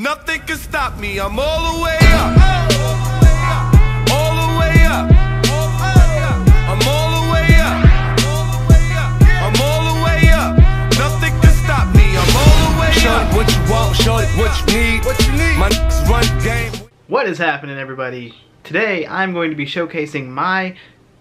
Nothing can stop me. I'm all the way up. All the way up. I'm all the way up. I'm all the way up. Nothing can stop me. I'm all the way up. Show it what you want, show it what you need. My niggas run game. What is happening, everybody? Today I'm going to be showcasing my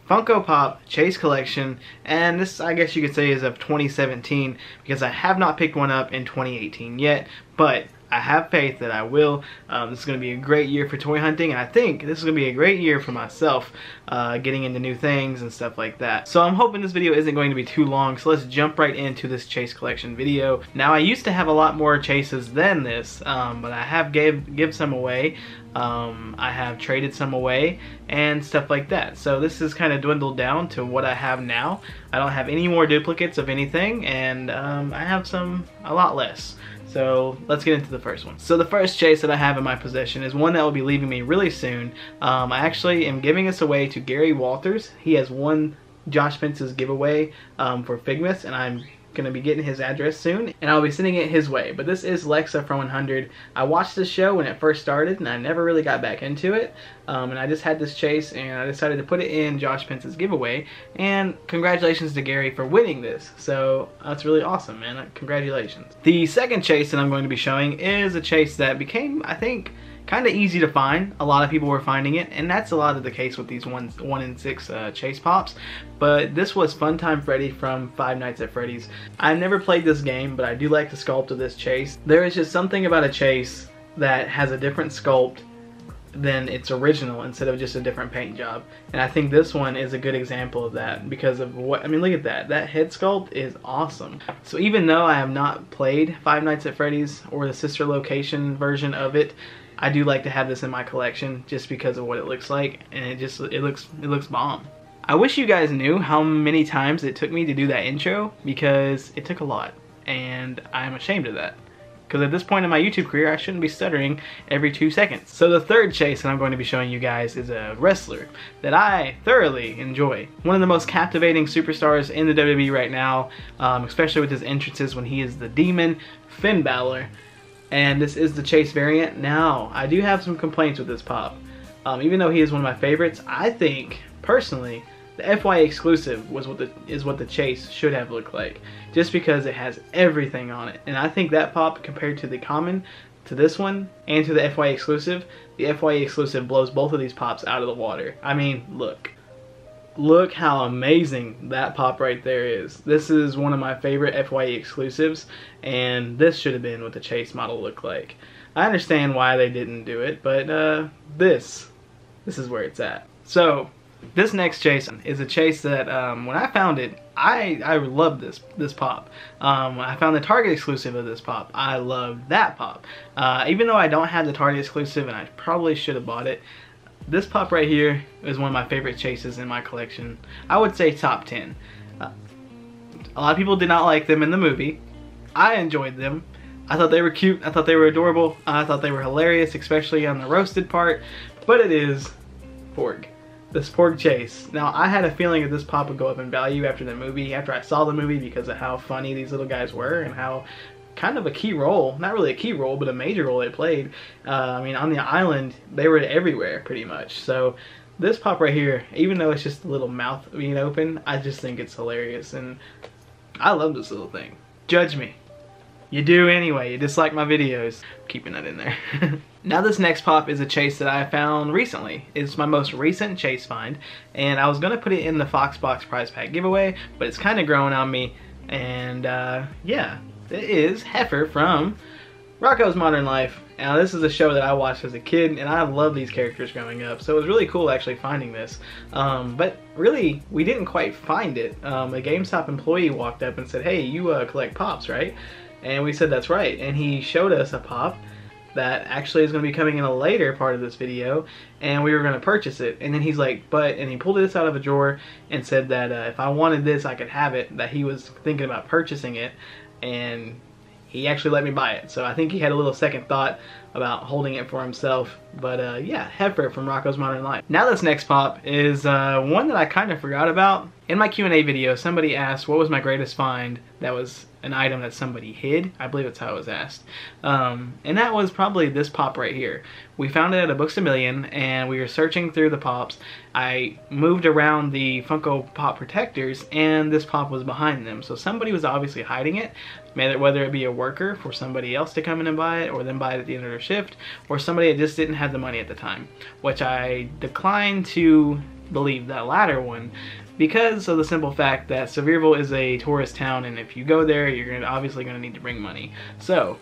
Funko Pop Chase collection, and this, I guess you could say, is of 2017 because I have not picked one up in 2018 yet, but I have faith that I will. This is going to be a great year for toy hunting, and I think this is going to be a great year for myself, getting into new things and stuff like that. So I'm hoping this video isn't going to be too long, so let's jump right into this Chase collection video. Now, I used to have a lot more Chases than this, but I have give some away. I have traded some away and stuff like that. So this is kind of dwindled down to what I have now. I don't have any more duplicates of anything, and I have a lot less. So let's get into the first one. So the first Chase that I have in my possession is one that will be leaving me really soon. I actually am giving this away to Gary Walters. He has won Josh Pence's giveaway for Figmas, and I'm gonna be getting his address soon, and I'll be sending it his way. But this is Lexa from 100. I watched this show when it first started, and I never really got back into it. And I just had this Chase, and I decided to put it in Josh Pence's giveaway. And congratulations to Gary for winning this. So that's really awesome, man. Congratulations. The second Chase that I'm going to be showing is a Chase that became, I think, kind of easy to find. A lot of people were finding it, and that's a lot of the case with these 1 in 6 Chase Pops. But this was Funtime Freddy from Five Nights at Freddy's. I've never played this game, but I do like the sculpt of this Chase. There is just something about a Chase that has a different sculpt than its original instead of just a different paint job. And I think this one is a good example of that because of what, I mean, look at that. That head sculpt is awesome. So even though I have not played Five Nights at Freddy's or the sister location version of it, I do like to have this in my collection just because of what it looks like, and it looks bomb. I wish you guys knew how many times it took me to do that intro, because it took a lot, and I'm ashamed of that. Because at this point in my YouTube career, I shouldn't be stuttering every 2 seconds. So the third Chase that I'm going to be showing you guys is a wrestler that I thoroughly enjoy. One of the most captivating superstars in the WWE right now, especially with his entrances when he is the Demon, Finn Balor. And this is the Chase variant. Now, I do have some complaints with this pop. Even though he is one of my favorites, I think, personally, the FYE exclusive is what the Chase should have looked like. Just because it has everything on it. And I think that pop, compared to the common, to this one, and to the FYE exclusive, the FYE exclusive blows both of these pops out of the water. I mean, look. Look how amazing that pop right there is. This is one of my favorite FYE exclusives, and this should have been what the Chase model looked like. I understand why they didn't do it, but this is where it's at. So this next Chase is a Chase that when I found it, I loved this pop. When I found the Target exclusive of this pop, I loved that pop. Even though I don't have the Target exclusive, and I probably should have bought it, this pop right here is one of my favorite Chases in my collection. I would say top 10. A lot of people did not like them in the movie. I enjoyed them. I thought they were cute. I thought they were adorable. I thought they were hilarious, especially on the roasted part. But it is Porg. This Porg Chase. Now, I had a feeling that this pop would go up in value after the movie, after I saw the movie, because of how funny these little guys were and how kind of a key role, not really a key role, but a major role they played. I mean, on the island, they were everywhere pretty much. So this pop right here, even though it's just a little mouth being open, I just think it's hilarious, and I love this little thing. Judge me. You do anyway. You dislike my videos. Keeping that in there. Now this next pop is a Chase that I found recently. It's my most recent Chase find, and I was going to put it in the Foxbox prize pack giveaway, but it's kind of growing on me, and yeah. It is Heifer from Rocko's Modern Life. Now this is a show that I watched as a kid, and I loved these characters growing up, so it was really cool actually finding this. But really, we didn't quite find it. A GameStop employee walked up and said, "Hey, you collect pops, right?" And we said, "That's right." And he showed us a pop that actually is going to be coming in a later part of this video, and we were going to purchase it. And then he's like, and he pulled this out of a drawer and said that if I wanted this, I could have it, that he was thinking about purchasing it. And he actually let me buy it. So I think he had a little second thought about holding it for himself. But yeah, Heifer from Rocko's Modern Life. Now this next pop is one that I kind of forgot about. In my Q&A video, somebody asked what was my greatest find that was an item that somebody hid. I believe that's how it was asked. And that was probably this pop right here. We found it at a Books A Million, and we were searching through the pops. I moved around the Funko Pop protectors, and this pop was behind them. So somebody was obviously hiding it, whether it be a worker for somebody else to come in and buy it, or then buy it at the end of their shift, or somebody that just didn't have the money at the time, which I declined to believe that latter one, because of the simple fact that Sevierville is a tourist town, and if you go there, you're obviously going to need to bring money. So,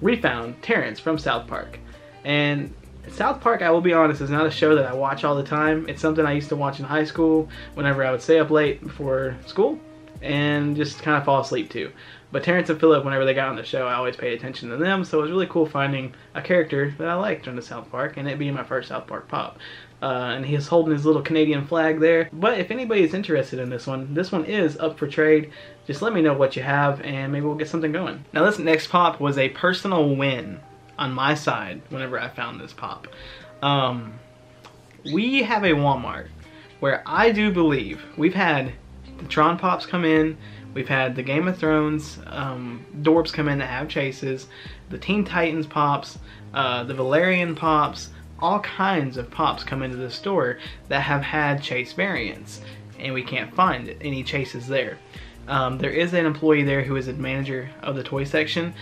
we found Terrence from South Park. And South Park, I will be honest, is not a show that I watch all the time. It's something I used to watch in high school whenever I would stay up late before school and just kind of fall asleep too. But Terrence and Phillip, whenever they got on the show, I always paid attention to them, so it was really cool finding a character that I liked in the South Park, and it being my first South Park pop. And he's holding his little Canadian flag there. But if anybody is interested in this one is up for trade. Just let me know what you have, and maybe we'll get something going. Now this next pop was a personal win on my side whenever I found this pop. We have a Walmart where I do believe we've had the Tron pops come in, we've had the Game of Thrones Dorbs come in that have chases, the Teen Titans pops, the Valerian pops, all kinds of pops come into the store that have had chase variants, and we can't find any chases there. There is an employee there who is a manager of the toy section,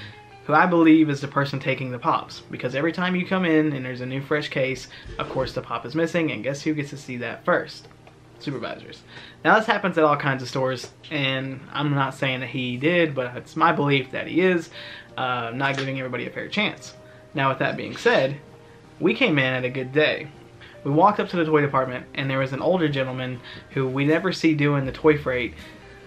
who I believe is the person taking the pops, because every time you come in and there's a new fresh case, of course the pop is missing, and guess who gets to see that first? Supervisors. Now this happens at all kinds of stores, and I'm not saying that he did, but it's my belief that he is, not giving everybody a fair chance. Now with that being said, we came in at a good day. We walked up to the toy department, and there was an older gentleman who we never see doing the toy freight,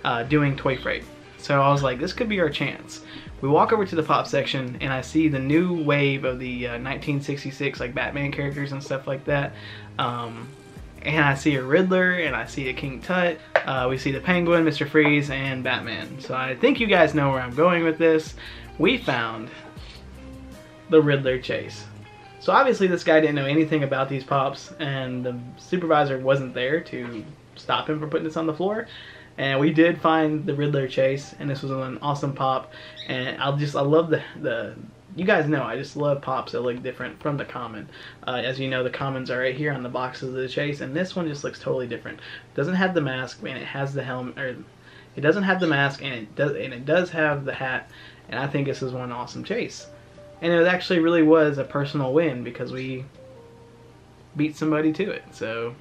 So I was like, this could be our chance. We walk over to the pop section, and I see the new wave of the 1966 like Batman characters and stuff like that. And I see a Riddler, and I see a King Tut. We see the Penguin, Mr. Freeze, and Batman. So I think you guys know where I'm going with this. We found the Riddler chase. So obviously this guy didn't know anything about these pops, and the supervisor wasn't there to stop him from putting this on the floor. And we did find the Riddler chase, and this was an awesome pop. And I love the you guys know I just love pops that look different from the common. As you know, the commons are right here on the boxes of the chase, and this one just looks totally different. It doesn't have the mask, and it has the helmet, or it doesn't have the mask, and it does have the hat. And I think this is one awesome chase. And it actually really was a personal win because we beat somebody to it. So,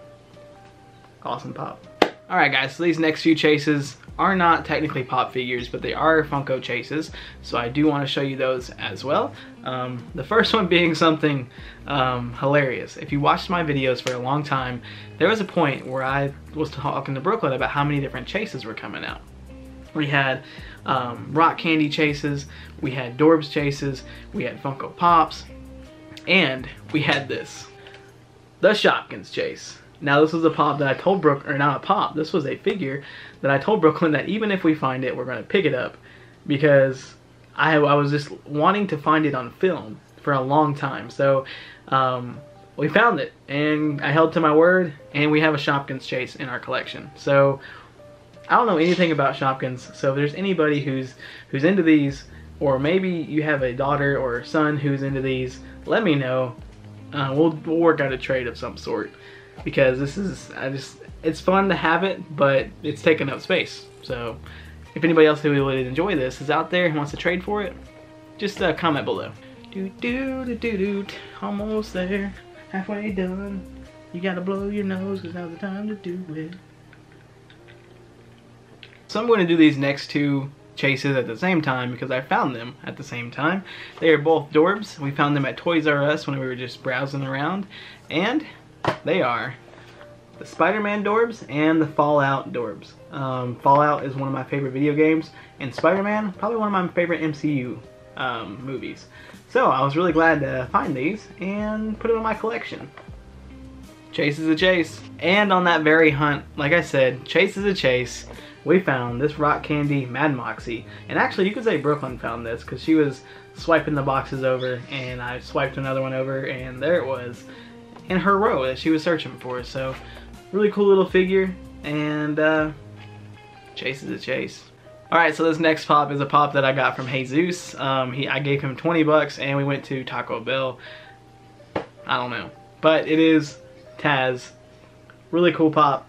awesome pop. Alright guys, so these next few chases are not technically pop figures, but they are Funko chases. So I do want to show you those as well. The first one being something hilarious. If you watched my videos for a long time, there was a point where I was talking to Brooklyn about how many different chases were coming out. We had rock candy chases, we had Dorbs chases, we had Funko Pops, and we had this, the Shopkins chase. Now this was a pop that I told Brooklyn, or not a pop, this was a figure that I told Brooklyn that even if we find it, we're going to pick it up, because I was just wanting to find it on film for a long time. So we found it, and I held to my word, and we have a Shopkins chase in our collection. So I don't know anything about Shopkins, so if there's anybody who's into these, or maybe you have a daughter or a son who's into these, let me know. We'll work out a trade of some sort, because this is, it's fun to have it, but it's taking up space. So if anybody else who would enjoy this is out there and wants to trade for it, just comment below. Almost there, halfway done. You gotta blow your nose, cause now's the time to do it. So I'm going to do these next two chases at the same time because I found them at the same time. They are both Dorbs. We found them at Toys R Us when we were just browsing around. And they are the Spider-Man Dorbs and the Fallout Dorbs. Fallout is one of my favorite video games, and Spider-Man, probably one of my favorite MCU movies. So I was really glad to find these and put them in my collection. Chase is a chase. And on that very hunt, like I said, chase is a chase. We found this rock candy Mad Moxie. And actually, you could say Brooklyn found this because she was swiping the boxes over, and I swiped another one over, and there it was in her row that she was searching for. So, really cool little figure, and chase is a chase. Alright, so this next pop is a pop that I got from Jesus. I gave him 20 bucks and we went to Taco Bell. I don't know. But it is Taz. Really cool pop.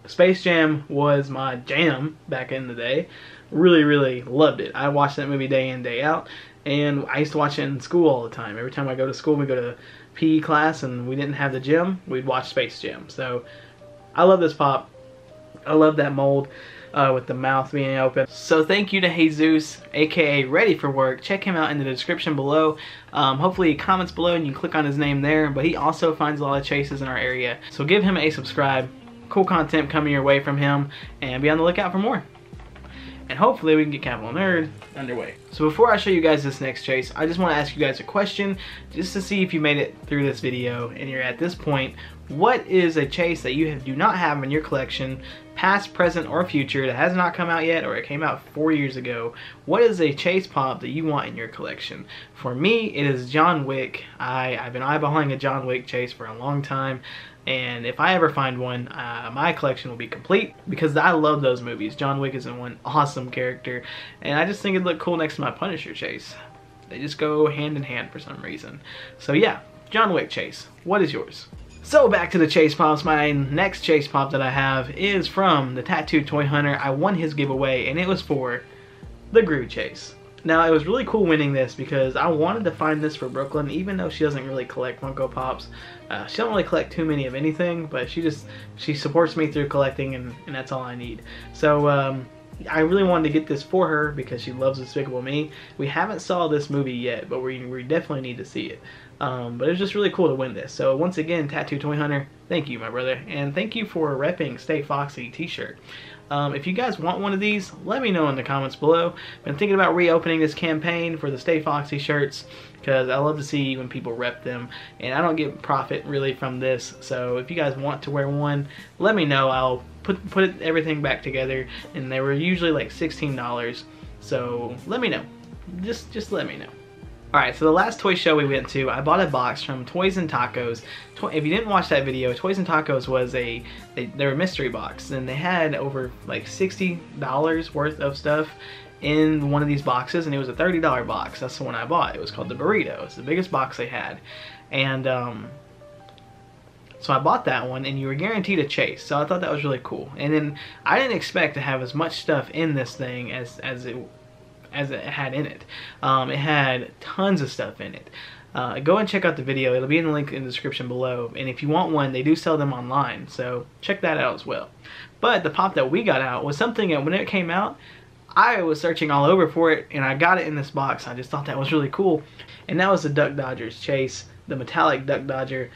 Space Jam was my jam back in the day. Really, really loved it. I watched that movie day in, day out. And I used to watch it in school all the time. Every time I go to school, we go to PE class and we didn't have the gym, we'd watch Space Jam. So I love this pop. I love that mold. With the mouth being open. So thank you to Jesus, aka Ready for Work. Check him out in the description below. Hopefully he comments below and you can click on his name there. But he also finds a lot of chases in our area. So give him a subscribe. Cool content coming your way from him. And be on the lookout for more. And hopefully we can get Capital Nerd underway. So before I show you guys this next chase, I just want to ask you guys a question just to see if you made it through this video and you're at this point. What is a chase that you do not have in your collection, past, present, or future, that has not come out yet or it came out 4 years ago? What is a chase pop that you want in your collection? For me, it is John Wick. I've been eyeballing a John Wick chase for a long time. And if I ever find one, my collection will be complete because I love those movies. John Wick is one awesome character. And I just think it'd look cool next to my Punisher chase. They just go hand in hand for some reason. So yeah, John Wick chase. What is yours? So back to the chase pops. My next chase pop that I have is from the Tattooed Toy Hunter. I won his giveaway and it was for the Groot chase. Now it was really cool winning this because I wanted to find this for Brooklyn, even though she doesn't really collect Funko Pops. She don't really collect too many of anything, but she supports me through collecting and that's all I need. So I really wanted to get this for her because she loves Despicable Me. We haven't saw this movie yet, but we definitely need to see it. But it was just really cool to win this. So once again, Tattoo Toy Hunter, thank you, my brother. And thank you for repping Stay Foxy t-shirt. If you guys want one of these, let me know in the comments below. Been thinking about reopening this campaign for the Stay Foxy shirts because I love to see when people rep them. And I don't get profit really from this. So if you guys want to wear one, let me know. I'll put everything back together. And they were usually like $16. So let me know. Just let me know. Alright, so the last toy show we went to, I bought a box from Toys and Tacos. If you didn't watch that video, Toys and Tacos was they were a mystery box, and they had over like $60 worth of stuff in one of these boxes, and it was a $30 box. That's the one I bought. It was called the Burrito. It's the biggest box they had. And so I bought that one, and you were guaranteed a chase, so I thought that was really cool. And then I didn't expect to have as much stuff in this thing as it had in it. It had tons of stuff in it. Go and check out the video. It'll be in the link in the description below. And if you want one, they do sell them online. So check that out as well. But the pop that we got out was something that when it came out, I was searching all over for it. And I got it in this box. I just thought that was really cool. And that was the Duck Dodgers chase. The metallic Duck Dodger.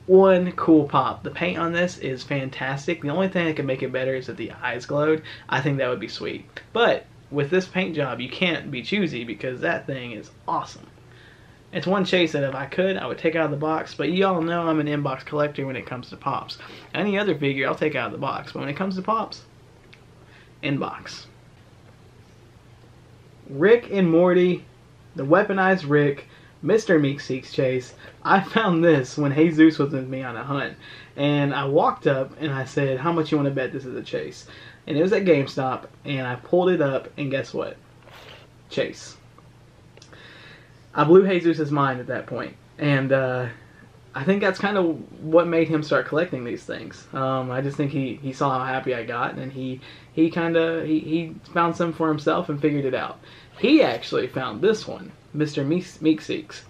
One cool pop. The paint on this is fantastic. The only thing that could make it better is that the eyes glowed. I think that would be sweet. But with this paint job, you can't be choosy because that thing is awesome. It's one chase that if I could, I would take out of the box, but you all know I'm an inbox collector when it comes to pops. Any other figure, I'll take out of the box, but when it comes to pops, inbox. Rick and Morty, the weaponized Rick, Mr. Meekseek's chase. I found this when Jesus was with me on a hunt, and I walked up and I said, how much you want to bet this is a chase? And it was at GameStop, and I pulled it up, and guess what? Chase. I blew Jesus' mind at that point, and I think that's kind of what made him start collecting these things. I just think he saw how happy I got, and he found some for himself and figured it out. He actually found this one, Mr. Meekseek's,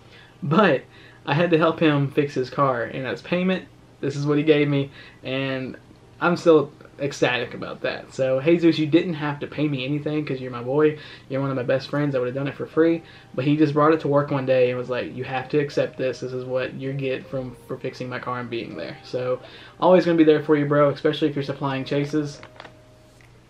but I had to help him fix his car, and as payment, this is what he gave me, and I'm still ecstatic about that. So Jesus, you didn't have to pay me anything because you're my boy, you're one of my best friends. I would have done it for free, but he just brought it to work one day and was like, you have to accept this. This is what you get for fixing my car and being there. So always gonna be there for you, bro, especially if you're supplying chases.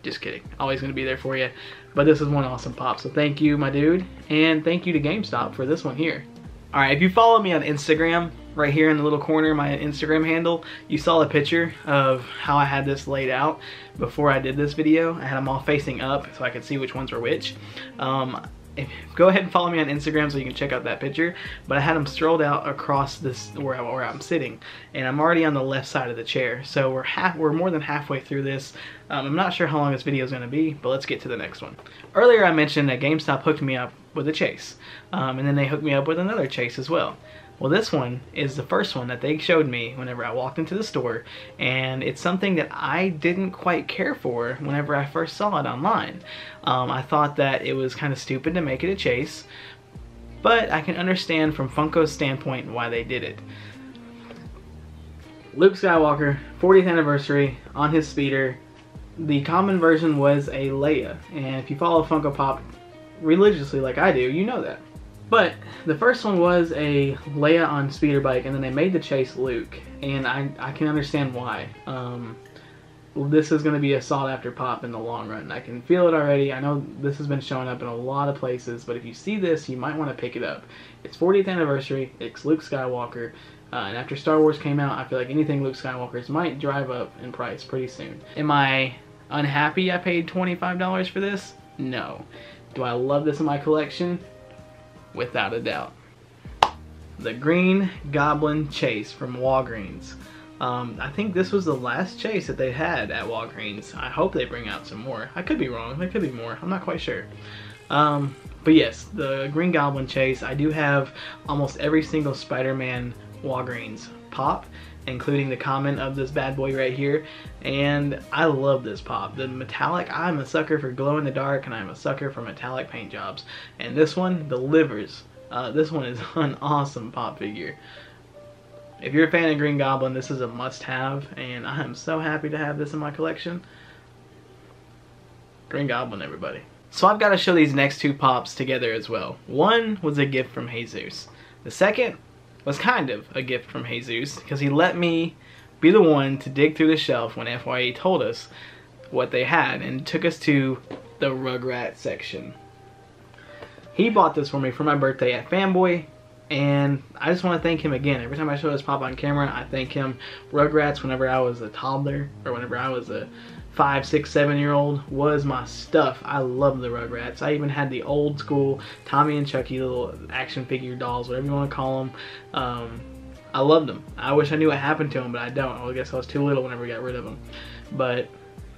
Just kidding, always gonna be there for you. But this is one awesome pop, so thank you, my dude, and thank you to GameStop for this one here. Alright, if you follow me on Instagram, right here in the little corner, my Instagram handle, you saw a picture of how I had this laid out before I did this video. I had them all facing up so I could see which ones were which. Go ahead and follow me on Instagram so you can check out that picture. But I had them strolled out across this where I'm sitting, and I'm already on the left side of the chair. So we're more than halfway through this. I'm not sure how long this video is going to be, but let's get to the next one. Earlier I mentioned that GameStop hooked me up with a chase, and then they hooked me up with another chase as well. Well, this one is the first one that they showed me whenever I walked into the store, and it's something that I didn't quite care for whenever I first saw it online. I thought that it was kind of stupid to make it a chase, but I can understand from Funko's standpoint why they did it. Luke Skywalker, 40th anniversary on his speeder. The common version was a Leia, and if you follow Funko Pop religiously like I do, you know that. But the first one was a Leia on speeder bike, and then they made the chase Luke, and I can understand why. This is going to be a sought after pop in the long run. I can feel it already. I know this has been showing up in a lot of places, but if you see this, you might want to pick it up. It's 40th anniversary, it's Luke Skywalker, and after Star Wars came out, I feel like anything Luke Skywalker's might drive up in price pretty soon. Am I unhappy I paid $25 for this? No. Do I love this in my collection? Without a doubt. The Green Goblin Chase from Walgreens. I think this was the last chase that they had at Walgreens. I hope they bring out some more. I could be wrong. There could be more. I'm not quite sure. But yes, the Green Goblin Chase. I do have almost every single Spider-Man Walgreens pop, including the common of this bad boy right here, and I love this pop. The metallic, I'm a sucker for glow in the dark, and I'm a sucker for metallic paint jobs, and this one delivers. This one is an awesome pop figure. If you're a fan of Green Goblin, this is a must-have, and I am so happy to have this in my collection. Green Goblin, everybody. So I've got to show these next two pops together as well. One was a gift from Jesus. The second was kind of a gift from Jesus, because he let me be the one to dig through the shelf when FYE told us what they had and took us to the Rugrats section. He bought this for me for my birthday at Fanboy, and I just want to thank him again. Every time I show this pop on camera, I thank him. Rugrats, whenever I was a toddler, or whenever I was a 5, 6, 7-year-old, was my stuff. I love the Rugrats. I even had the old school Tommy and Chucky little action figure dolls, whatever you want to call them. I loved them. I wish I knew what happened to them, but I don't. Well, I guess I was too little whenever we got rid of them. But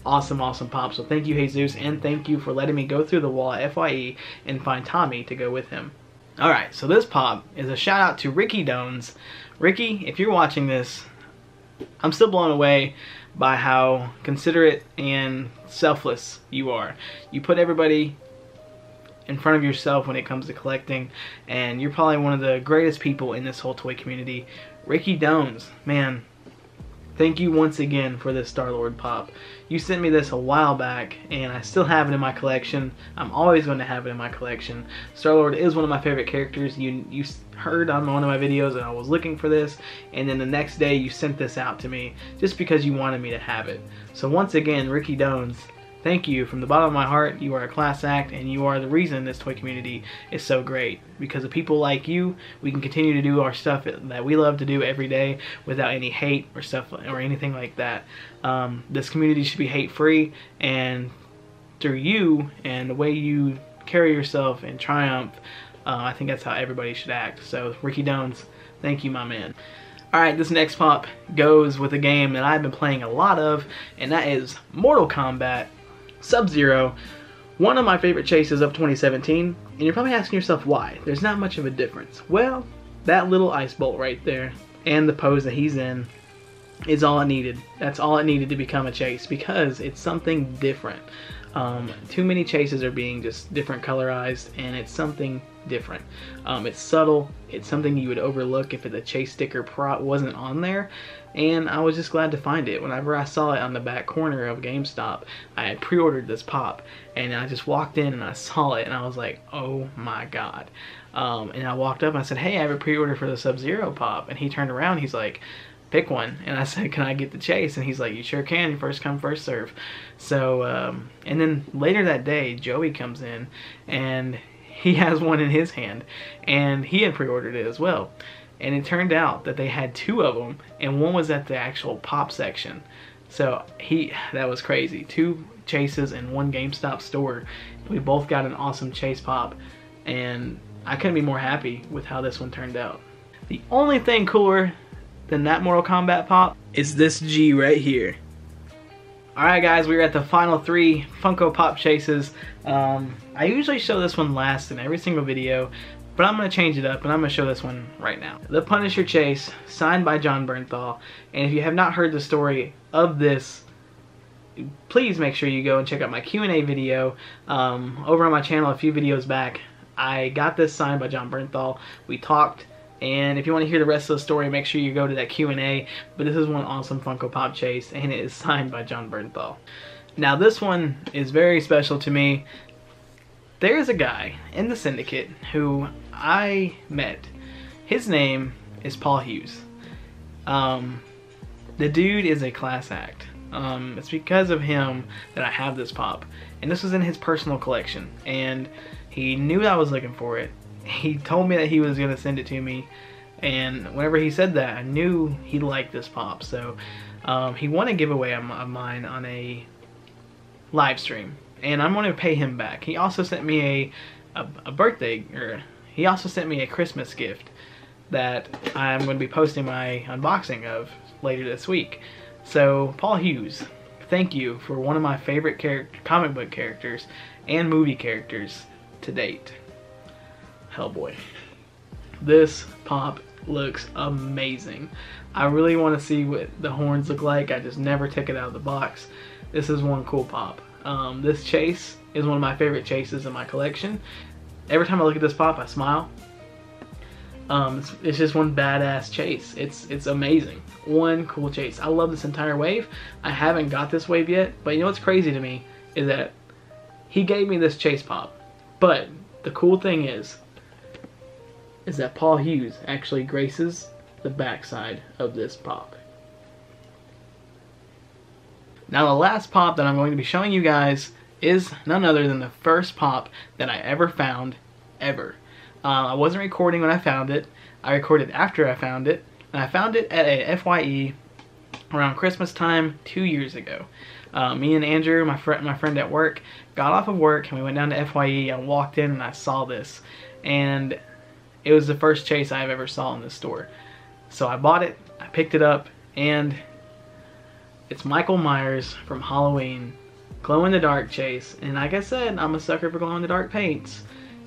awesome, awesome pop. So thank you, Jesus, and thank you for letting me go through the wall at FYE and find Tommy to go with him. Alright, so this pop is a shout out to Ricky Dones. Ricky, if you're watching this, I'm still blown away by how considerate and selfless you are. You put everybody in front of yourself when it comes to collecting, and you're probably one of the greatest people in this whole toy community. Ricky Dones, man, thank you once again for this Star-Lord pop. You sent me this a while back, and I still have it in my collection. I'm always going to have it in my collection. Star-Lord is one of my favorite characters. You heard on one of my videos that I was looking for this, and then the next day you sent this out to me just because you wanted me to have it. So once again, Ricky Dones, thank you from the bottom of my heart. You are a class act, and you are the reason this toy community is so great. Because of people like you, we can continue to do our stuff that we love to do every day without any hate or stuff or anything like that. This community should be hate-free, and through you and the way you carry yourself and triumph, I think that's how everybody should act. So Ricky Dones, thank you, my man. Alright, this next pop goes with a game that I've been playing a lot of, and that is Mortal Kombat Sub-Zero, one of my favorite chases of 2017, and you're probably asking yourself why. There's not much of a difference. Well, that little ice bolt right there and the pose that he's in is all it needed. That's all it needed to become a chase, because it's something different. Too many chases are being just different colorized, and it's something different. It's subtle. It's something you would overlook if the chase sticker wasn't on there, and I was just glad to find it. Whenever I saw it on the back corner of GameStop, I had pre-ordered this pop, and I just walked in and I saw it, and I was like, oh my god. And I walked up and I said, hey, I have a pre-order for the Sub-Zero pop, and he turned around, he's like, pick one. And I said, can I get the chase? And he's like, you sure can, first come first serve. So and then later that day, Joey comes in and he has one in his hand, and he had pre-ordered it as well. And it turned out that they had two of them, and one was at the actual pop section. So that was crazy. 2 chases in one GameStop store. We both got an awesome chase pop. and I couldn't be more happy with how this one turned out. The only thing cooler than that Mortal Kombat pop is this G right here. Alright guys, we're at the final 3 Funko Pop chases. I usually show this one last in every single video, but I'm going to change it up and I'm going to show this one right now. The Punisher chase, signed by Jon Bernthal. And if you have not heard the story of this, please make sure you go and check out my Q&A video over on my channel a few videos back. I got this signed by Jon Bernthal. We talked, and if you want to hear the rest of the story, make sure you go to that Q&A. But this is one awesome Funko Pop chase, and it is signed by Jon Bernthal. Now this one is very special to me. There is a guy in the syndicate who I met. His name is Paul Hughes. The dude is a class act. It's because of him that I have this pop, and this was in his personal collection, and he knew I was looking for it. He told me that he was gonna send it to me, and whenever he said that, I knew he liked this pop. So he won a giveaway of mine on a live stream, and I'm going to pay him back. He also sent me a birthday, or he also sent me a Christmas gift that I'm going to be posting my unboxing of later this week. So Paul Hughes, thank you for one of my favorite comic book characters and movie characters to date, Hellboy. This pop looks amazing. I really want to see what the horns look like. I just never took it out of the box. This is one cool pop. This chase is one of my favorite chases in my collection. Every time I look at this pop, I smile. It's just one badass chase. It's amazing. One cool chase. I love this entire wave. I haven't got this wave yet, but you know what's crazy to me is that he gave me this chase pop. But the cool thing is that Paul Hughes actually graces the backside of this pop. Now the last pop that I'm going to be showing you guys is none other than the first pop that I ever found, ever. I wasn't recording when I found it. I recorded after I found it. And I found it at a FYE around Christmas time 2 years ago. Me and Andrew, my friend at work, got off of work and we went down to FYE. I walked in and I saw this. And it was the first chase I've ever saw in this store. So I bought it, I picked it up, and it's Michael Myers from Halloween, glow-in-the-dark chase. And like I said, I'm a sucker for glow-in-the-dark paints.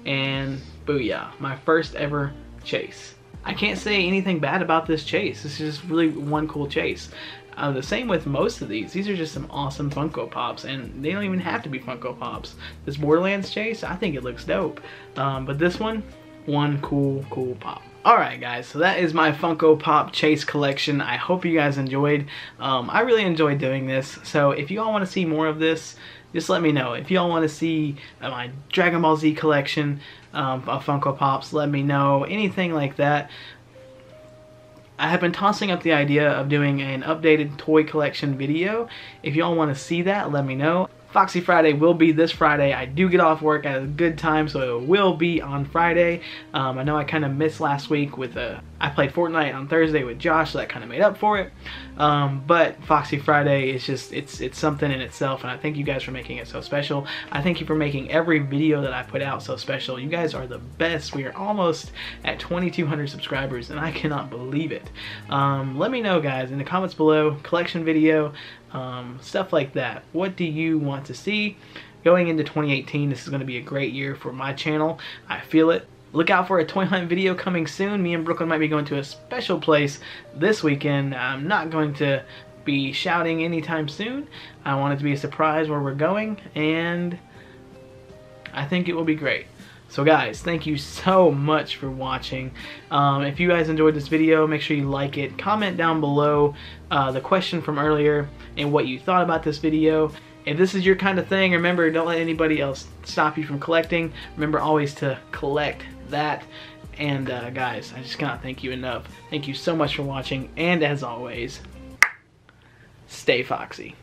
And booyah, my first ever chase. I can't say anything bad about this chase. This is just really one cool chase. The same with most of these. These are just some awesome Funko Pops, and they don't even have to be Funko Pops. This Borderlands chase, I think it looks dope. But this one cool pop. Alright guys, so that is my Funko Pop chase collection. I hope you guys enjoyed. I really enjoyed doing this, so if you all want to see more of this, just let me know. If y'all want to see my Dragon Ball Z collection of Funko Pops, let me know. Anything like that. I have been tossing up the idea of doing an updated toy collection video. If y'all want to see that, let me know. Foxy Friday will be this Friday. I do get off work at a good time, so it will be on Friday. I know I kind of missed last week with I played Fortnite on Thursday with Josh, so that kind of made up for it. But Foxy Friday is just, it's something in itself, and I thank you guys for making it so special. I thank you for making every video that I put out so special. You guys are the best. We are almost at 2,200 subscribers, and I cannot believe it. Let me know, guys, in the comments below, collection video, stuff like that. What do you want to see? Going into 2018, this is going to be a great year for my channel. I feel it. Look out for a toy hunt video coming soon. Me and Brooklyn might be going to a special place this weekend. I'm not going to be shouting anytime soon. I want it to be a surprise where we're going, and I think it will be great. So guys, thank you so much for watching. If you guys enjoyed this video, make sure you like it. Comment down below the question from earlier and what you thought about this video. If this is your kind of thing, remember, don't let anybody else stop you from collecting. Remember always to collect that. And guys, I just cannot thank you enough. Thank you so much for watching, and as always, stay foxy.